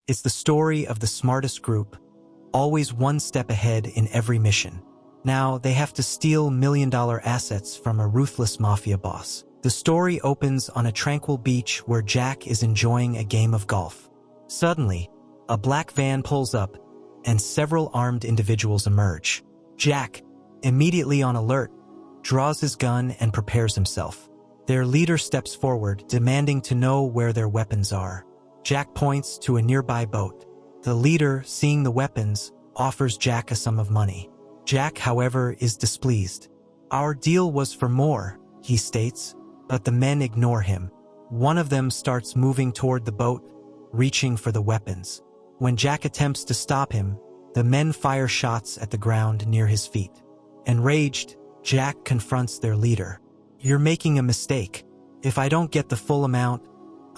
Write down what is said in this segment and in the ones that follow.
It's the story of the smartest group, always one step ahead in every mission. Now, they have to steal million-dollar assets from a ruthless mafia boss. The story opens on a tranquil beach where Jack is enjoying a game of golf. Suddenly, a black van pulls up, and several armed individuals emerge. Jack, immediately on alert, draws his gun and prepares himself. Their leader steps forward, demanding to know where their weapons are. Jack points to a nearby boat. The leader, seeing the weapons, offers Jack a sum of money. Jack, however, is displeased. "Our deal was for more," he states, but the men ignore him. One of them starts moving toward the boat, reaching for the weapons. When Jack attempts to stop him, the men fire shots at the ground near his feet. Enraged, Jack confronts their leader. "You're making a mistake. If I don't get the full amount,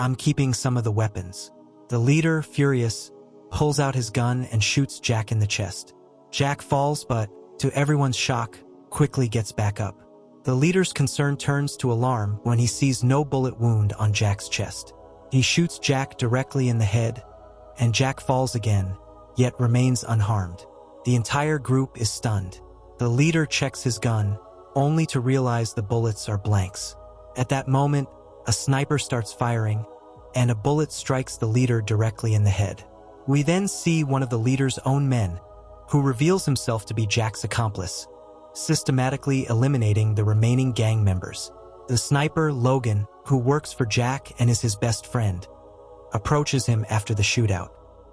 I'm keeping some of the weapons." The leader, furious, pulls out his gun and shoots Jack in the chest. Jack falls, but, to everyone's shock, quickly gets back up. The leader's concern turns to alarm when he sees no bullet wound on Jack's chest. He shoots Jack directly in the head, and Jack falls again, yet remains unharmed. The entire group is stunned. The leader checks his gun, only to realize the bullets are blanks. At that moment, a sniper starts firing, and a bullet strikes the leader directly in the head. We then see one of the leader's own men, who reveals himself to be Jack's accomplice, systematically eliminating the remaining gang members. The sniper, Logan, who works for Jack and is his best friend, approaches him after the shootout.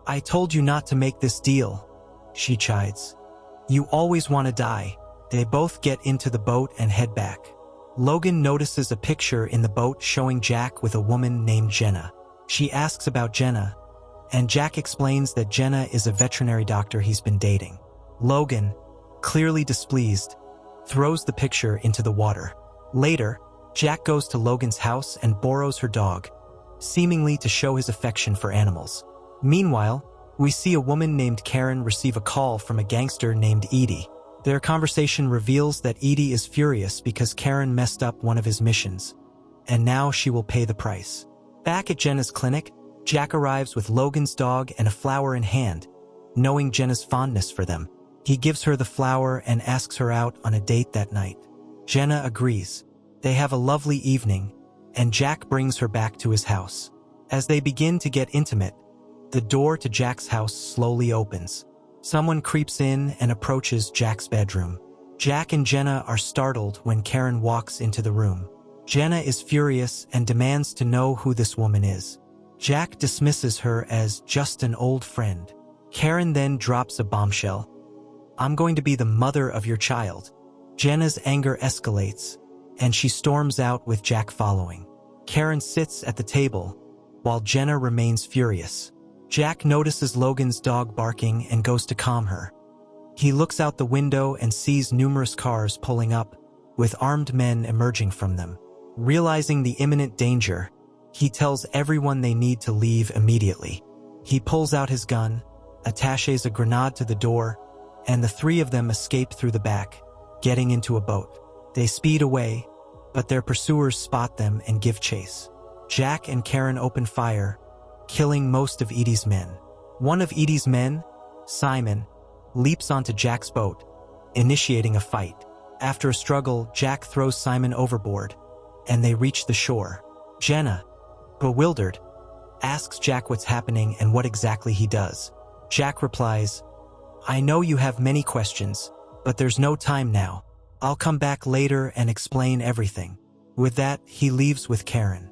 "I told you not to make this deal," she chides. "You always want to die." They both get into the boat and head back. Logan notices a picture in the boat showing Jack with a woman named Jenna. She asks about Jenna, and Jack explains that Jenna is a veterinary doctor he's been dating. Logan, clearly displeased, throws the picture into the water. Later, Jack goes to Logan's house and borrows her dog, seemingly to show his affection for animals. Meanwhile, we see a woman named Karen receive a call from a gangster named Edie. Their conversation reveals that Edie is furious because Karen messed up one of his missions, and now she will pay the price. Back at Jenna's clinic, Jack arrives with Logan's dog and a flower in hand, knowing Jenna's fondness for them. He gives her the flower and asks her out on a date that night. Jenna agrees. They have a lovely evening, and Jack brings her back to his house. As they begin to get intimate, the door to Jack's house slowly opens. Someone creeps in and approaches Jack's bedroom. Jack and Jenna are startled when Karen walks into the room. Jenna is furious and demands to know who this woman is. Jack dismisses her as just an old friend. Karen then drops a bombshell. "I'm going to be the mother of your child." Jenna's anger escalates, and she storms out with Jack following. Karen sits at the table, while Jenna remains furious. Jack notices Logan's dog barking and goes to calm her. He looks out the window and sees numerous cars pulling up, with armed men emerging from them. Realizing the imminent danger, he tells everyone they need to leave immediately. He pulls out his gun, attaches a grenade to the door, and the three of them escape through the back, getting into a boat. They speed away, but their pursuers spot them and give chase. Jack and Karen open fire, killing most of Edie's men. One of Edie's men, Simon, leaps onto Jack's boat, initiating a fight. After a struggle, Jack throws Simon overboard, and they reach the shore. Jenna, bewildered, asks Jack what's happening and what exactly he does. Jack replies, "I know you have many questions, but there's no time now. I'll come back later and explain everything." With that, he leaves with Karen.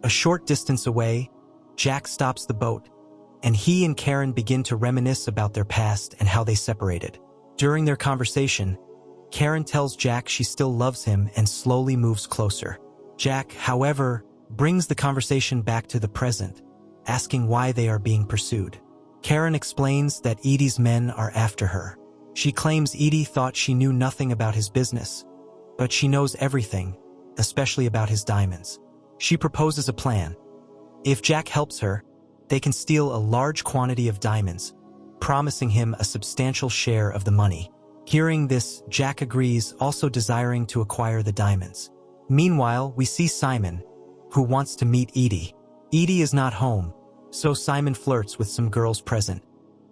A short distance away, Jack stops the boat, and he and Karen begin to reminisce about their past and how they separated. During their conversation, Karen tells Jack she still loves him and slowly moves closer. Jack, however, brings the conversation back to the present, asking why they are being pursued. Karen explains that Edie's men are after her. She claims Edie thought she knew nothing about his business, but she knows everything, especially about his diamonds. She proposes a plan. If Jack helps her, they can steal a large quantity of diamonds, promising him a substantial share of the money. Hearing this, Jack agrees, also desiring to acquire the diamonds. Meanwhile, we see Simon, who wants to meet Edie. Edie is not home, So Simon flirts with some girls present,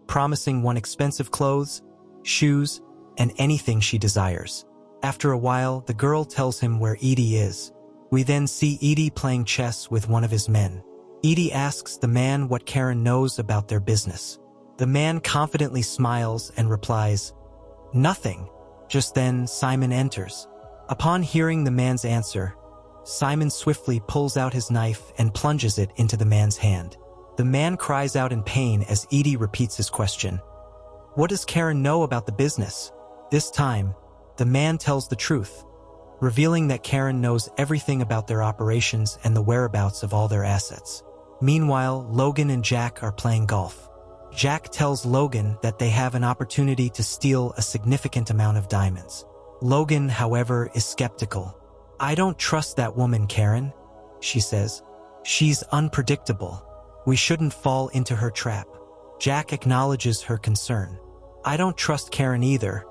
promising one expensive clothes, shoes, and anything she desires. After a while, the girl tells him where Edie is. We then see Edie playing chess with one of his men. Edie asks the man what Karen knows about their business. The man confidently smiles and replies, "Nothing." Just then, Simon enters. Upon hearing the man's answer, Simon swiftly pulls out his knife and plunges it into the man's hand. The man cries out in pain as Edie repeats his question. What does Karen know about the business? This time, the man tells the truth, revealing that Karen knows everything about their operations and the whereabouts of all their assets. Meanwhile, Logan and Jack are playing golf. Jack tells Logan that they have an opportunity to steal a significant amount of diamonds. Logan, however, is skeptical. "I don't trust that woman, Karen," she says. "She's unpredictable. We shouldn't fall into her trap." Jack acknowledges her concern. "I don't trust Karen either,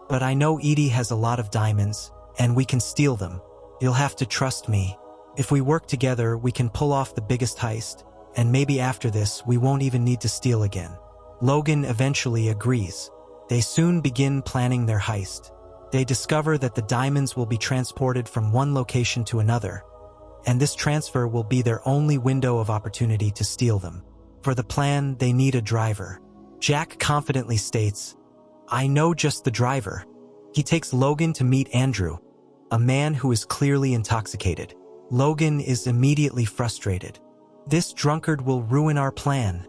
but I know Edie has a lot of diamonds, and we can steal them. You'll have to trust me. If we work together, we can pull off the biggest heist, and maybe after this, we won't even need to steal again." Logan eventually agrees. They soon begin planning their heist. They discover that the diamonds will be transported from one location to another, and this transfer will be their only window of opportunity to steal them. For the plan, they need a driver. Jack confidently states, "I know just the driver." He takes Logan to meet Andrew, a man who is clearly intoxicated. Logan is immediately frustrated. "This drunkard will ruin our plan,"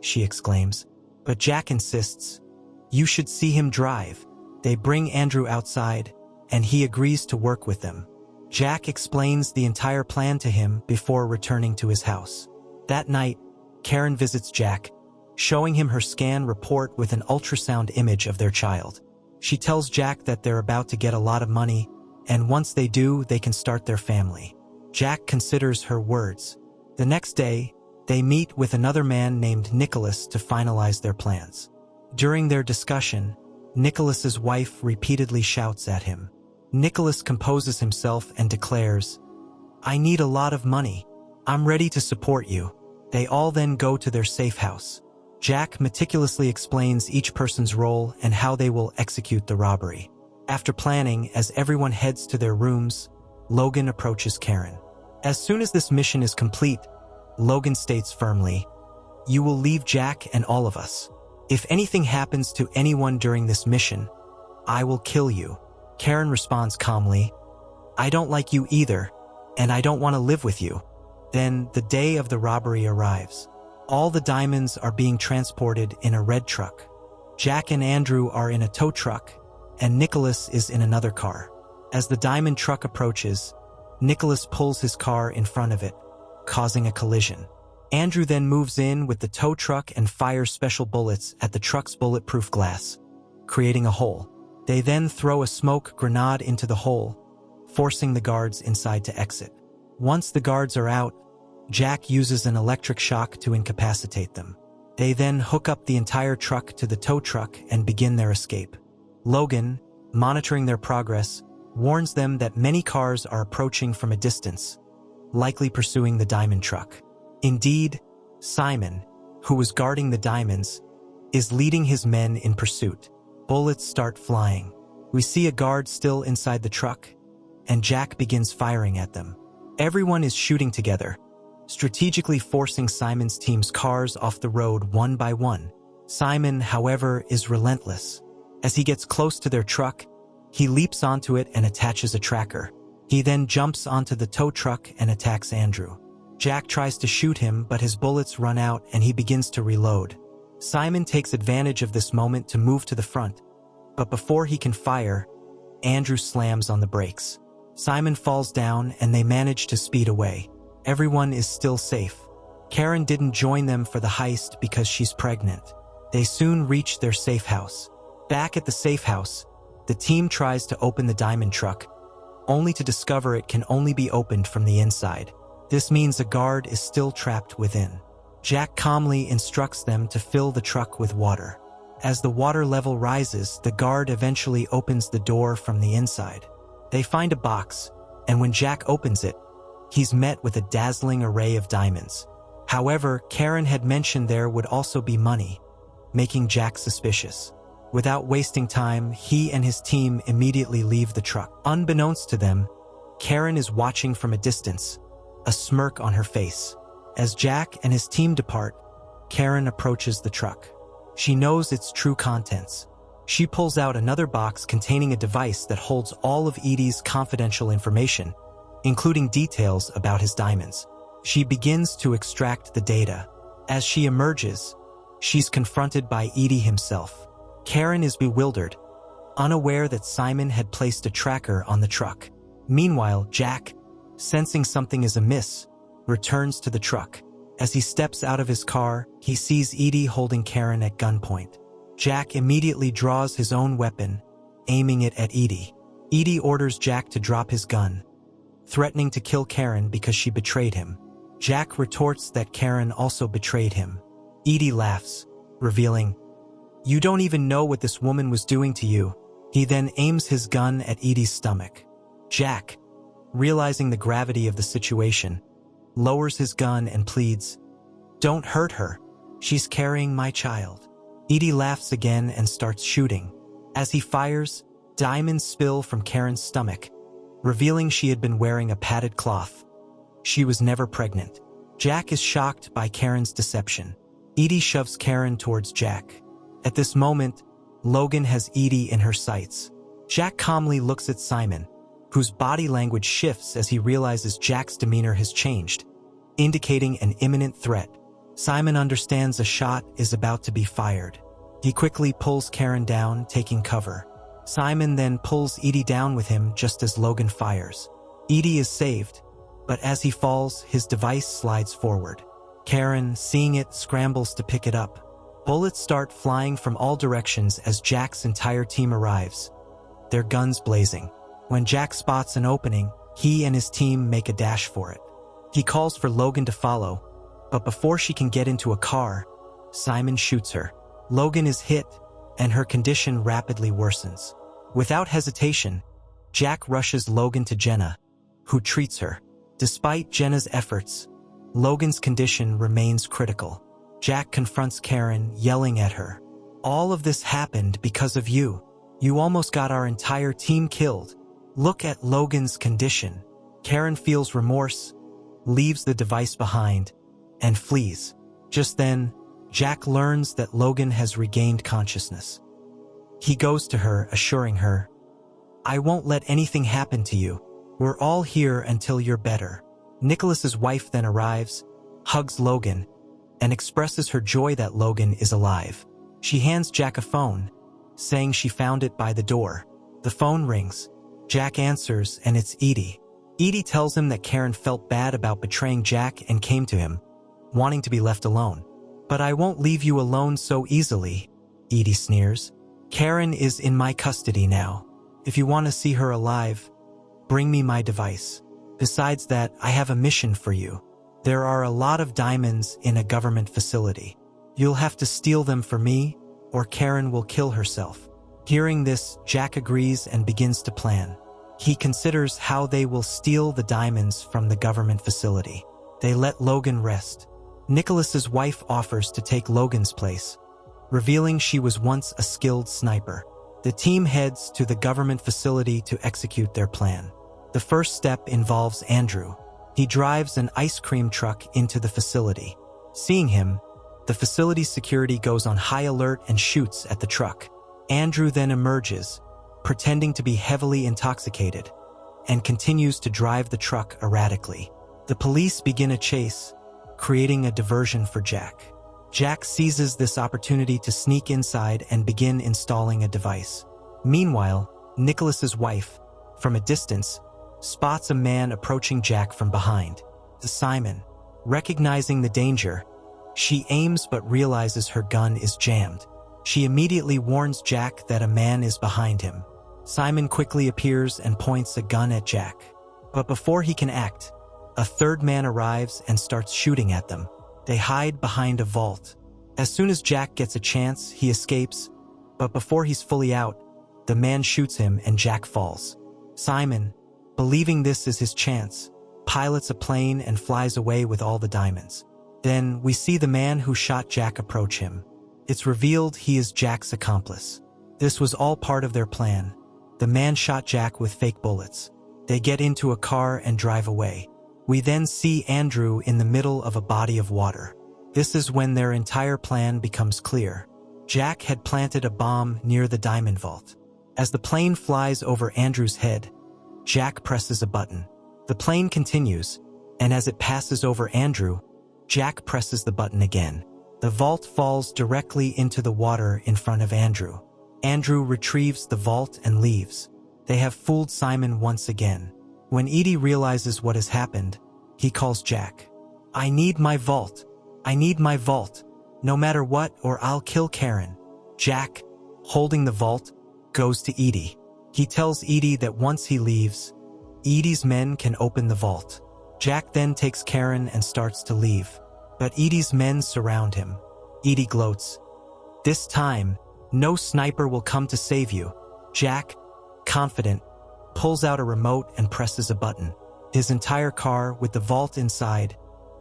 she exclaims. But Jack insists, "You should see him drive." They bring Andrew outside, and he agrees to work with them. Jack explains the entire plan to him before returning to his house. That night, Karen visits Jack, showing him her scan report with an ultrasound image of their child. She tells Jack that they're about to get a lot of money, and once they do, they can start their family. Jack considers her words. The next day, they meet with another man named Nicholas to finalize their plans. During their discussion, Nicholas's wife repeatedly shouts at him. Nicholas composes himself and declares, "I need a lot of money. I'm ready to support you." They all then go to their safe house. Jack meticulously explains each person's role and how they will execute the robbery. After planning, as everyone heads to their rooms, Logan approaches Karen. As soon as this mission is complete, Logan states firmly, "You will leave Jack and all of us. If anything happens to anyone during this mission, I will kill you." Karen responds calmly, "I don't like you either, and I don't want to live with you." Then the day of the robbery arrives. All the diamonds are being transported in a red truck. Jack and Andrew are in a tow truck, and Nicholas is in another car. As the diamond truck approaches, Nicholas pulls his car in front of it, causing a collision. Andrew then moves in with the tow truck and fires special bullets at the truck's bulletproof glass, creating a hole. They then throw a smoke grenade into the hole, forcing the guards inside to exit. Once the guards are out, Jack uses an electric shock to incapacitate them. They then hook up the entire truck to the tow truck and begin their escape. Logan, monitoring their progress, warns them that many cars are approaching from a distance, likely pursuing the diamond truck. Indeed, Simon, who was guarding the diamonds, is leading his men in pursuit. Bullets start flying. We see a guard still inside the truck, and Jack begins firing at them. Everyone is shooting together, strategically forcing Simon's team's cars off the road one by one. Simon, however, is relentless. As he gets close to their truck, he leaps onto it and attaches a tracker. He then jumps onto the tow truck and attacks Andrew. Jack tries to shoot him, but his bullets run out and he begins to reload. Simon takes advantage of this moment to move to the front, but before he can fire, Andrew slams on the brakes. Simon falls down and they manage to speed away. Everyone is still safe. Karen didn't join them for the heist because she's pregnant. They soon reach their safe house. Back at the safe house, the team tries to open the diamond truck, only to discover it can only be opened from the inside. This means a guard is still trapped within. Jack calmly instructs them to fill the truck with water. As the water level rises, the guard eventually opens the door from the inside. They find a box, and when Jack opens it, he's met with a dazzling array of diamonds. However, Karen had mentioned there would also be money, making Jack suspicious. Without wasting time, he and his team immediately leave the truck. Unbeknownst to them, Karen is watching from a distance, a smirk on her face. As Jack and his team depart, Karen approaches the truck. She knows its true contents. She pulls out another box containing a device that holds all of Edie's confidential information, including details about his diamonds. She begins to extract the data. As she emerges, she's confronted by Edie himself. Karen is bewildered, unaware that Simon had placed a tracker on the truck. Meanwhile, Jack, sensing something is amiss, returns to the truck. As he steps out of his car, he sees Edie holding Karen at gunpoint. Jack immediately draws his own weapon, aiming it at Edie. Edie orders Jack to drop his gun, threatening to kill Karen because she betrayed him. Jack retorts that Karen also betrayed him. Edie laughs, revealing, "You don't even know what this woman was doing to you." He then aims his gun at Edie's stomach. Jack, realizing the gravity of the situation, lowers his gun and pleads, "Don't hurt her. She's carrying my child." Edie laughs again and starts shooting. As he fires, diamonds spill from Karen's stomach, revealing she had been wearing a padded cloth. She was never pregnant. Jack is shocked by Karen's deception. Edie shoves Karen towards Jack. At this moment, Logan has Edie in her sights. Jack calmly looks at Simon, whose body language shifts as he realizes Jack's demeanor has changed, indicating an imminent threat. Simon understands a shot is about to be fired. He quickly pulls Karen down, taking cover. Simon then pulls Edie down with him just as Logan fires. Edie is saved, but as he falls, his device slides forward. Karen, seeing it, scrambles to pick it up. Bullets start flying from all directions as Jack's entire team arrives, their guns blazing. When Jack spots an opening, he and his team make a dash for it. He calls for Logan to follow, but before she can get into a car, Simon shoots her. Logan is hit, and her condition rapidly worsens. Without hesitation, Jack rushes Logan to Jenna, who treats her. Despite Jenna's efforts, Logan's condition remains critical. Jack confronts Karen, yelling at her, "All of this happened because of you. You almost got our entire team killed. Look at Logan's condition." Karen feels remorse, leaves the device behind, and flees. Just then, Jack learns that Logan has regained consciousness. He goes to her, assuring her, "I won't let anything happen to you. We're all here until you're better." Nicholas's wife then arrives, hugs Logan, and expresses her joy that Logan is alive. She hands Jack a phone, saying she found it by the door. The phone rings. Jack answers, and it's Edie. Edie tells him that Karen felt bad about betraying Jack and came to him, wanting to be left alone. "But I won't leave you alone so easily," Edie sneers. "Karen is in my custody now. If you want to see her alive, bring me my device. Besides that, I have a mission for you. There are a lot of diamonds in a government facility. You'll have to steal them for me, or Karen will kill herself." Hearing this, Jack agrees and begins to plan. He considers how they will steal the diamonds from the government facility. They let Logan rest. Nicholas's wife offers to take Logan's place, revealing she was once a skilled sniper. The team heads to the government facility to execute their plan. The first step involves Andrew. He drives an ice cream truck into the facility. Seeing him, the facility's security goes on high alert and shoots at the truck. Andrew then emerges, pretending to be heavily intoxicated, and continues to drive the truck erratically. The police begin a chase, creating a diversion for Jack. Jack seizes this opportunity to sneak inside and begin installing a device. Meanwhile, Nicholas's wife, from a distance, spots a man approaching Jack from behind. Simon, recognizing the danger, she aims but realizes her gun is jammed. She immediately warns Jack that a man is behind him. Simon quickly appears and points a gun at Jack. But before he can act, a third man arrives and starts shooting at them. They hide behind a vault. As soon as Jack gets a chance, he escapes, but before he's fully out, the man shoots him and Jack falls. Simon, believing this is his chance, pilots a plane and flies away with all the diamonds. Then we see the man who shot Jack approach him. It's revealed he is Jack's accomplice. This was all part of their plan. The man shot Jack with fake bullets. They get into a car and drive away. We then see Andrew in the middle of a body of water. This is when their entire plan becomes clear. Jack had planted a bomb near the diamond vault. As the plane flies over Andrew's head, Jack presses a button. The plane continues, and as it passes over Andrew, Jack presses the button again. The vault falls directly into the water in front of Andrew. Andrew retrieves the vault and leaves. They have fooled Simon once again. When Edie realizes what has happened, he calls Jack. "I need my vault. I need my vault. No matter what, or I'll kill Karen." Jack, holding the vault, goes to Edie. He tells Edie that once he leaves, Edie's men can open the vault. Jack then takes Karen and starts to leave, but Edie's men surround him. Edie gloats. "This time, no sniper will come to save you." Jack, confident, pulls out a remote and presses a button. His entire car, with the vault inside,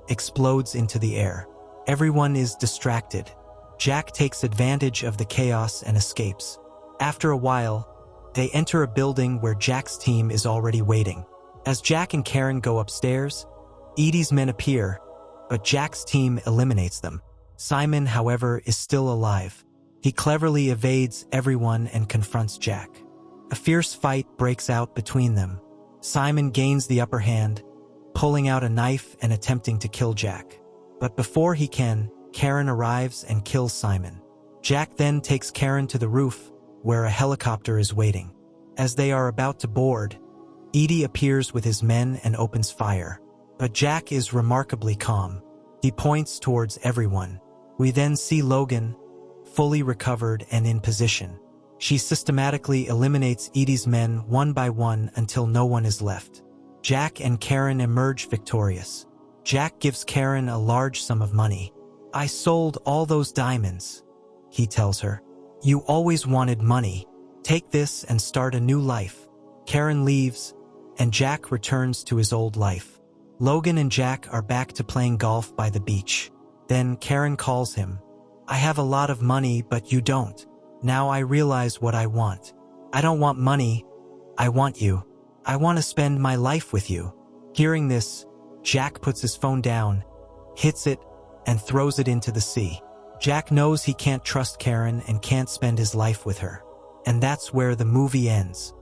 explodes into the air. Everyone is distracted. Jack takes advantage of the chaos and escapes. After a while, they enter a building where Jack's team is already waiting. As Jack and Karen go upstairs, Edie's men appear, but Jack's team eliminates them. Simon, however, is still alive. He cleverly evades everyone and confronts Jack. A fierce fight breaks out between them. Simon gains the upper hand, pulling out a knife and attempting to kill Jack. But before he can, Karen arrives and kills Simon. Jack then takes Karen to the roof, where a helicopter is waiting. As they are about to board, Edie appears with his men and opens fire. But Jack is remarkably calm. He points towards everyone. We then see Logan, fully recovered and in position. She systematically eliminates Edie's men one by one until no one is left. Jack and Karen emerge victorious. Jack gives Karen a large sum of money. "I sold all those diamonds," he tells her. "You always wanted money. Take this and start a new life." Karen leaves, and Jack returns to his old life. Logan and Jack are back to playing golf by the beach. Then Karen calls him. "I have a lot of money, but you don't. Now I realize what I want. I don't want money. I want you. I want to spend my life with you." Hearing this, Jack puts his phone down, hits it, and throws it into the sea. Jack knows he can't trust Karen and can't spend his life with her. And that's where the movie ends.